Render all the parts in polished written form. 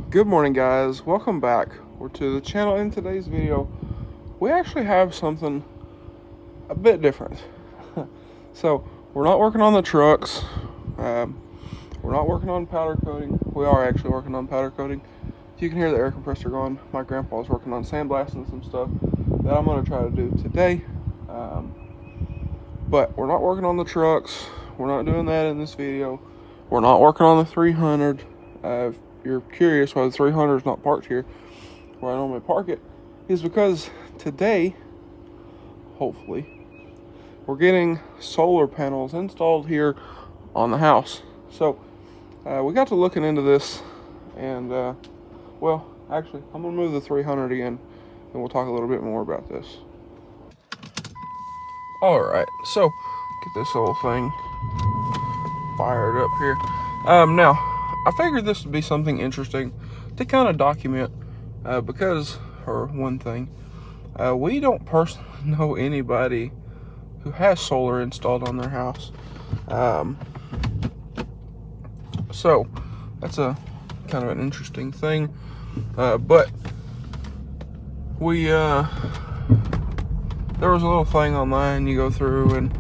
Good morning, guys. Welcome back to the channel. In today's video, we actually have something a bit different. So we're not working on the trucks. We're not working on powder coating. We are actually working on powder coating. If you can hear the air compressor going, my grandpa's working on sandblasting some stuff that I'm going to try to do today. But we're not working on the trucks. We're not doing that in this video. We're not working on the 300. If you're curious why the 300 is not parked here where I normally park it, is because today, hopefully, we're getting solar panels installed here on the house. So we got to looking into this, and well, actually, I'm gonna move the 300 again, and we'll talk a little bit more about this. All right, so get this whole thing fired up here. Now, I figured this would be something interesting to kind of document, because, or one thing, we don't personally know anybody who has solar installed on their house. So that's a kind of an interesting thing. But we, there was a little thing online you go through and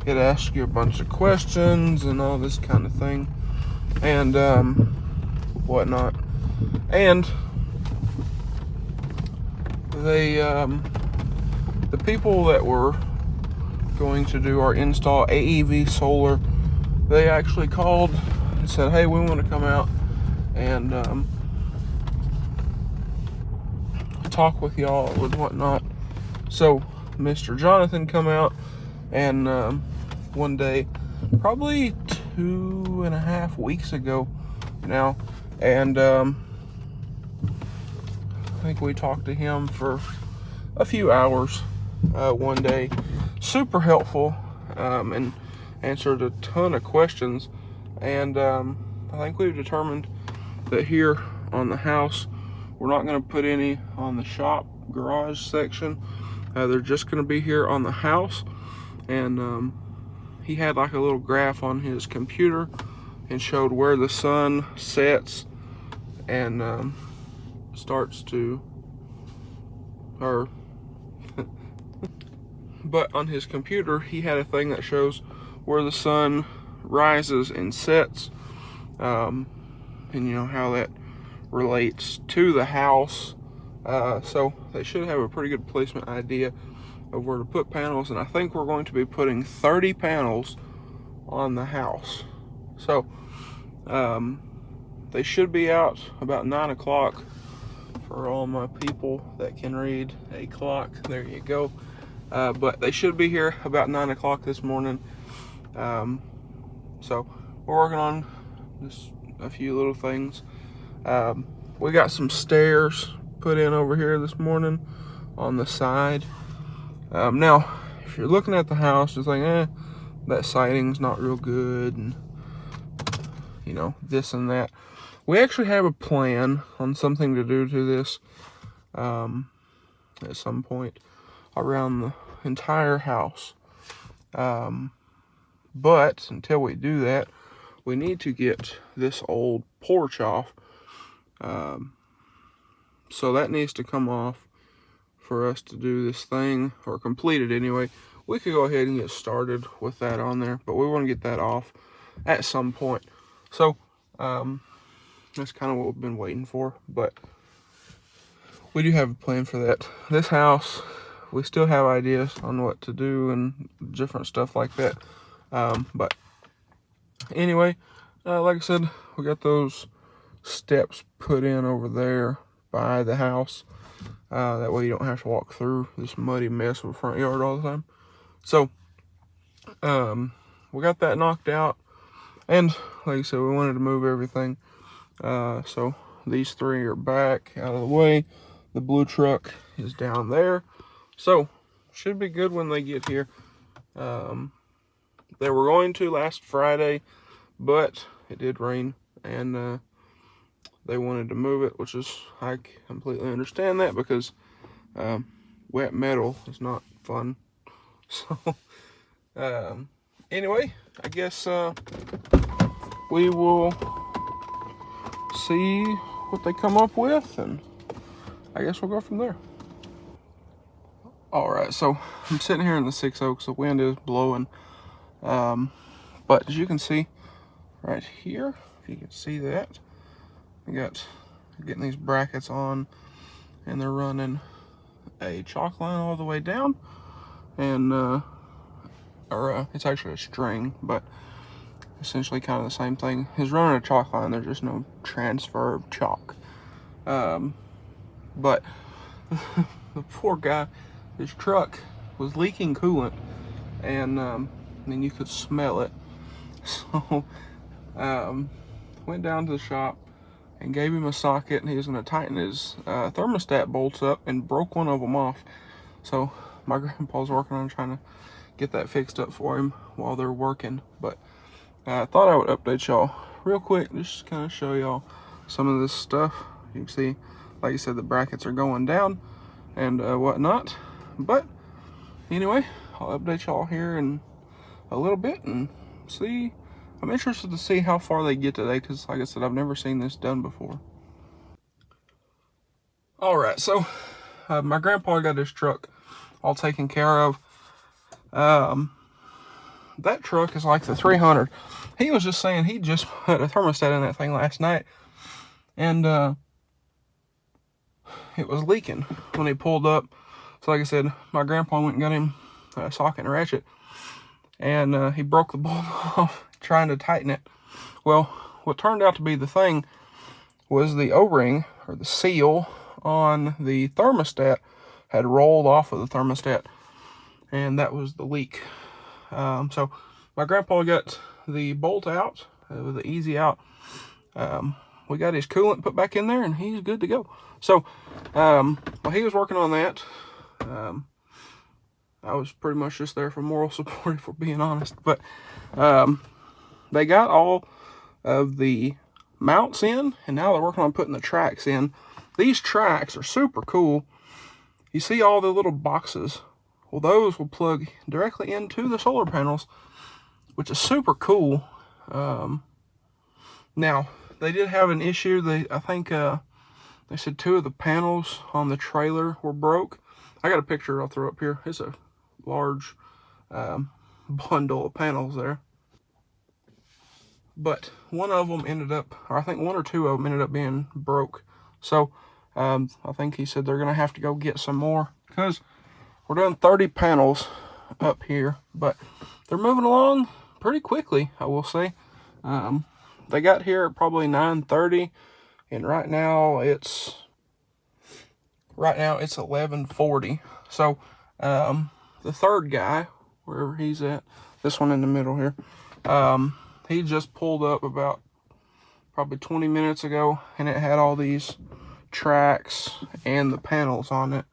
it asks you a bunch of questions and all this kind of thing, and whatnot. And they, the people that were going to do our install, AEV Solar, they actually called and said, hey, we want to come out and talk with y'all and whatnot. So Mr. Jonathan come out, and one day, probably 2.5 weeks ago now, and I think we talked to him for a few hours one day. Super helpful, and answered a ton of questions. And I think we've determined that here on the house, we're not going to put any on the shop garage section. They're just going to be here on the house. And he had like a little graph on his computer and showed where the sun sets and starts to, or but on his computer he had a thing that shows where the sun rises and sets, and you know how that relates to the house. So they should have a pretty good placement idea of where to put panels, and I think we're going to be putting 30 panels on the house. So they should be out about 9 o'clock for all my people that can read a clock. There you go. But they should be here about 9 o'clock this morning. So we're working on just a few little things. We got some stairs put in over here this morning on the side. Now, if you're looking at the house, just like, that siding's not real good, and you know, this and that. We actually have a plan on something to do to this at some point around the entire house. But until we do that, we need to get this old porch off. So that needs to come off for us to do this thing, or complete it anyway. We could go ahead and get started with that on there, but we want to get that off at some point. So that's kind of what we've been waiting for, but we do have a plan for that. This house, we still have ideas on what to do and different stuff like that. But anyway, like I said, we got those steps put in over there by the house. That way you don't have to walk through this muddy mess of a front yard all the time. So we got that knocked out, and like I said, we wanted to move everything. So these three are back out of the way. The blue truck is down there, so should be good when they get here. They were going to last Friday, but it did rain, and they wanted to move it, which is, I completely understand that, because wet metal is not fun. So anyway, I guess we will see what they come up with, and I guess we'll go from there. All right, so I'm sitting here in the 6 Oaks. The wind is blowing, but as you can see right here, if you can see that, we got getting these brackets on, and they're running a chalk line all the way down, and it's actually a string, but essentially kind of the same thing. He's running a chalk line. There's just no transfer of chalk. But the poor guy, his truck was leaking coolant, and then you could smell it. So went down to the shop and gave him a socket, and he was going to tighten his thermostat bolts up, and broke one of them off. So my grandpa's working on trying to get that fixed up for him while they're working. But I thought I would update y'all real quick, just kind of show y'all some of this stuff. You can see, like I said, the brackets are going down and whatnot. But anyway, I'll update y'all here in a little bit and see. I'm interested to see how far they get today, because like I said, I've never seen this done before. All right, so my grandpa got his truck all taken care of. That truck is like the 300. He was just saying he just put a thermostat in that thing last night, and it was leaking when he pulled up. So like I said, my grandpa went and got him a socket and ratchet, and he broke the bolt off trying to tighten it. Well, what turned out to be the thing was the O-ring, or the seal on the thermostat, had rolled off of the thermostat, and that was the leak. So my grandpa got the bolt out with the easy out. We got his coolant put back in there, and he's good to go. So while he was working on that, I was pretty much just there for moral support, if we're being honest. But they got all of the mounts in, and now they're working on putting the tracks in. These tracks are super cool. You see all the little boxes? Well, those will plug directly into the solar panels, which is super cool. Now, they did have an issue. I think they said 2 of the panels on the trailer were broke. I got a picture I'll throw up here. It's a large bundle of panels there. But one of them ended up, or I think 1 or 2 of them ended up being broke. So I think he said they're going to have to go get some more, because we're doing 30 panels up here, but they're moving along pretty quickly, I will say. They got here at probably 9:30, and right now it's 11:40. So the third guy, wherever he's at, this one in the middle here, he just pulled up about probably 20 minutes ago, and it had all these tracks and the panels on it.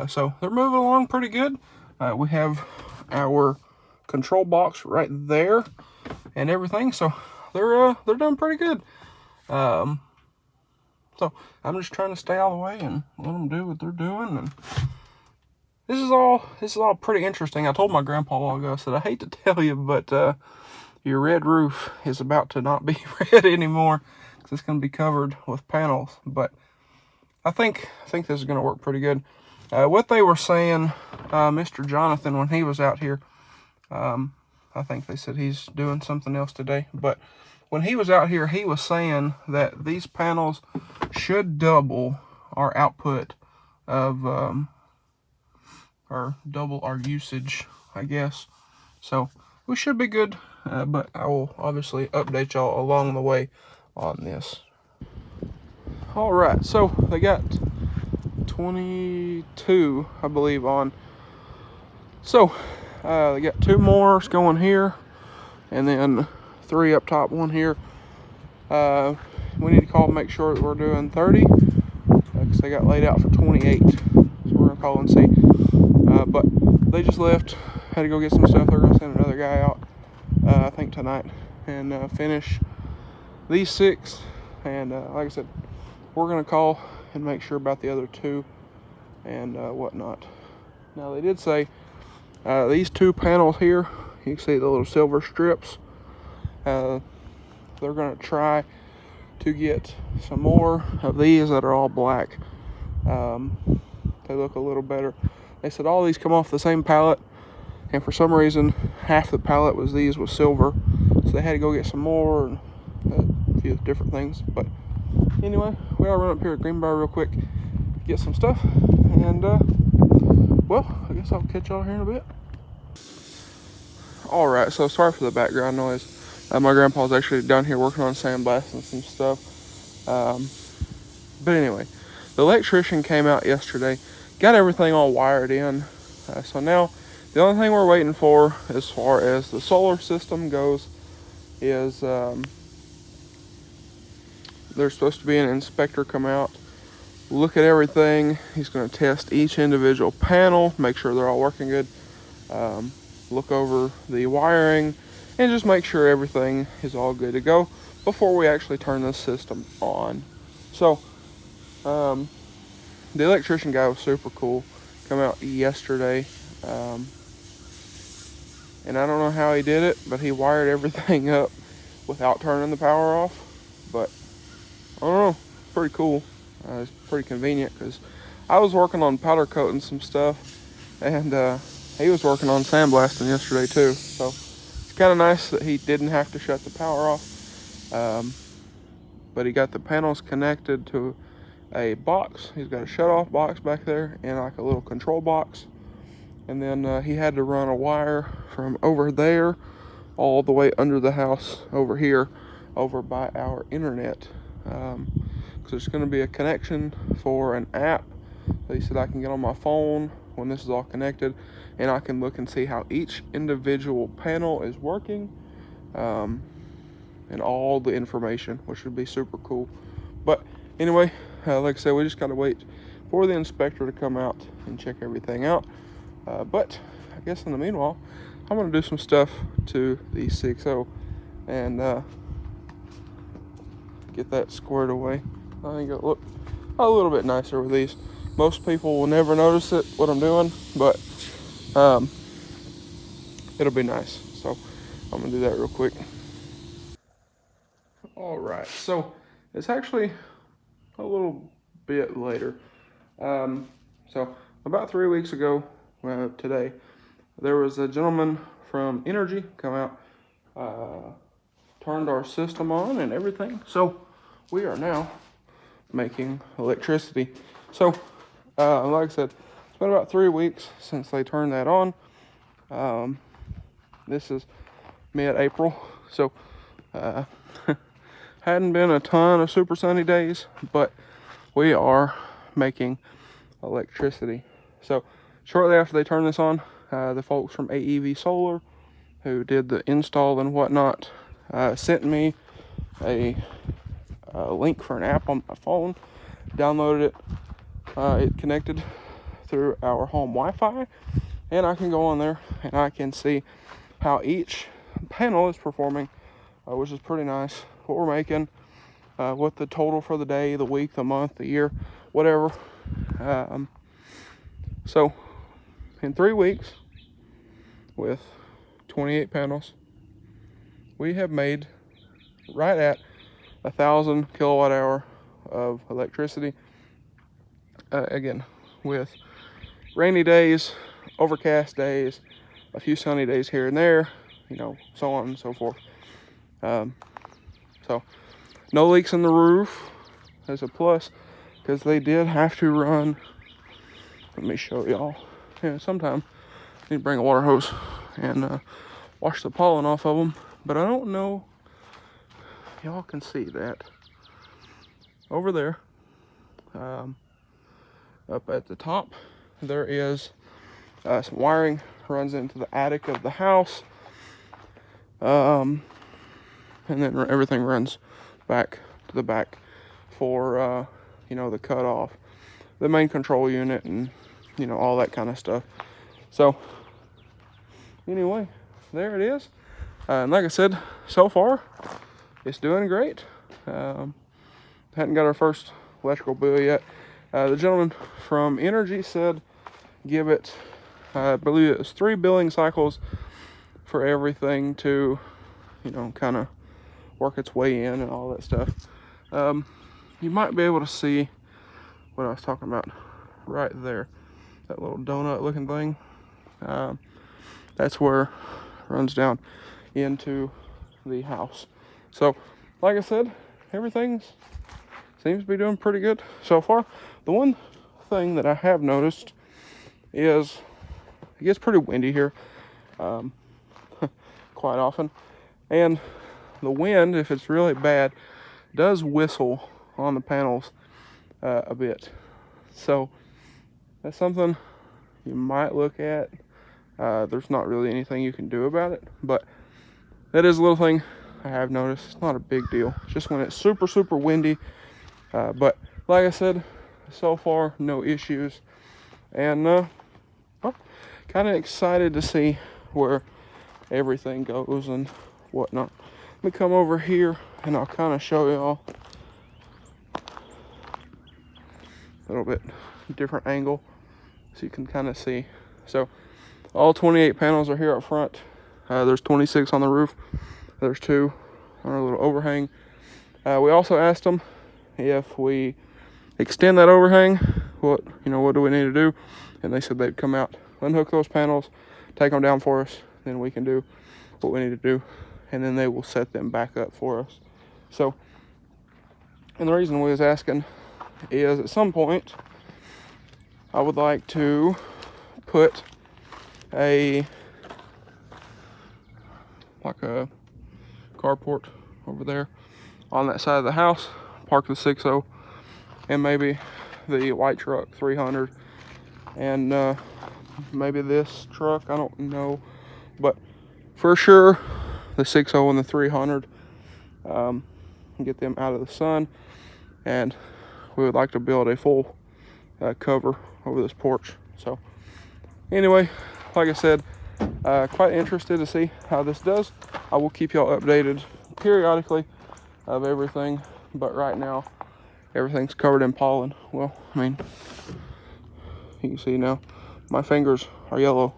So they're moving along pretty good. We have our control box right there and everything, so they're doing pretty good. So I'm just trying to stay out of the way and let them do what they're doing. And this is all pretty interesting. I told my grandpa a while ago, I said, I hate to tell you, but your red roof is about to not be red anymore, because it's going to be covered with panels. But I think this is going to work pretty good. What they were saying, Mr. Jonathan, when he was out here, I think they said he's doing something else today, but when he was out here, he was saying that these panels should double our output of, or double our usage, I guess. So we should be good, but I will obviously update y'all along the way on this. All right, so they got 22, I believe, on. So they got 2 more going here, and then 3 up top, 1 here. We need to call and make sure that we're doing 30, because they got laid out for 28. So we're gonna call and see. But they just left, had to go get some stuff. They're gonna send another guy out, I think tonight, and finish these 6. And like I said, we're gonna call and make sure about the other 2 and whatnot. Now they did say these 2 panels here, you can see the little silver strips. They're gonna try to get some more of these that are all black. They look a little better. They said all these come off the same pallet, and for some reason half the pallet was silver, so they had to go get some more and a few different things. But anyway, we gotta run up here at Greenbrier real quick, get some stuff, and well, I guess I'll catch y'all here in a bit. Alright, so sorry for the background noise. My grandpa's actually down here working on sandblasting some stuff. But anyway, the electrician came out yesterday, got everything all wired in. So now the only thing we're waiting for as far as the solar system goes is there's supposed to be an inspector come out, look at everything. He's going to test each individual panel, make sure they're all working good, look over the wiring, and just make sure everything is all good to go before we actually turn this system on. So the electrician guy was super cool, come out yesterday, and I don't know how he did it, but he wired everything up without turning the power off. But I don't know, pretty cool. It's pretty convenient because I was working on powder coating some stuff, and he was working on sandblasting yesterday too. So it's kind of nice that he didn't have to shut the power off. But he got the panels connected to a box. He's got a shut-off box back there and like a little control box. And then he had to run a wire from over there all the way under the house over here, over by our internet. Because there's going to be a connection for an app that he said I can get on my phone when this is all connected, and I can look and see how each individual panel is working, and all the information, which would be super cool. But anyway, like I said, we just got to wait for the inspector to come out and check everything out. But I guess in the meanwhile, I'm going to do some stuff to the 6.0 and get that squared away. I think it'll look a little bit nicer with these. Most people will never notice it, what I'm doing, but it'll be nice. So I'm going to do that real quick. Alright, so it's actually a little bit later. So about 3 weeks ago, today, there was a gentleman from Energy come out, turned our system on and everything. So we are now making electricity. So like I said, it's been about 3 weeks since they turned that on. This is mid-April, so hadn't been a ton of super sunny days, but we are making electricity. So shortly after they turned this on, the folks from AEV Solar, who did the install and whatnot, sent me a link for an app on my phone. Downloaded it. It connected through our home Wi-Fi, and I can go on there and I can see how each panel is performing, which is pretty nice. What we're making, what the total for the day, the week, the month, the year, whatever. So in 3 weeks, with 28 panels, we have made right at 1,000 kilowatt hour of electricity. Again, with rainy days, overcast days, a few sunny days here and there, you know, so on and so forth. So no leaks in the roof is a plus, because they did have to run. Let me show y'all. Yeah, sometime I need to bring a water hose and wash the pollen off of them. But I don't know if y'all can see that over there. Up at the top, there is some wiring runs into the attic of the house. And then everything runs back to the back for, you know, the cutoff, the main control unit, and, you know, all that kind of stuff. So, anyway, there it is. And like I said, so far, it's doing great. Hadn't got our first electrical bill yet. The gentleman from Energy said give it, I believe it was 3 billing cycles for everything to, you know, kind of work its way in and all that stuff. You might be able to see what I was talking about right there. That little donut looking thing. That's where it runs down into the house. So, like I said, everything seems to be doing pretty good so far. The one thing that I have noticed is it gets pretty windy here quite often. And the wind, if it's really bad, does whistle on the panels a bit. So that's something you might look at. There's not really anything you can do about it, but that is a little thing I have noticed. It's not a big deal. It's just when it's super, super windy. But like I said, so far, no issues. And well, kind of excited to see where everything goes and whatnot. Let me come over here and I'll kind of show y'all a little bit different angle so you can kind of see. So all 28 panels are here up front. There's 26 on the roof. There's 2 on our little overhang. We also asked them if we extend that overhang, what do we need to do? And they said they'd come out, unhook those panels, take them down for us, then we can do what we need to do, and then they will set them back up for us. So, and the reason we was asking is at some point I would like to put like a carport over there on that side of the house, park the 6.0 and maybe the white truck 300 and maybe this truck, I don't know, but for sure the 6.0 and the 300, get them out of the sun. And we would like to build a full cover over this porch. So anyway, like I said, quite interested to see how this does. I will keep y'all updated periodically of everything, but right now everything's covered in pollen. Well, I mean, you can see now my fingers are yellow,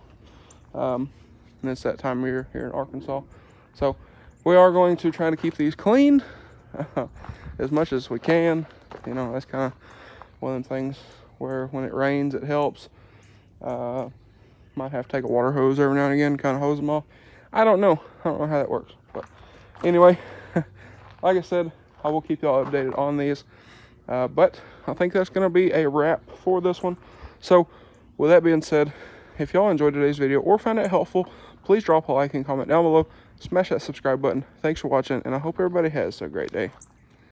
and it's that time of year here in Arkansas. So we are going to try to keep these cleaned as much as we can. That's kind of one of the things where when it rains it helps. Might have to take a water hose every now and again, kind of hose them off. I don't know how that works, but anyway, like I said, I will keep y'all updated on these. But I think that's going to be a wrap for this one. So with that being said, if y'all enjoyed today's video or found it helpful, please drop a like and comment down below. Smash that subscribe button. Thanks for watching, and I hope everybody has a great day.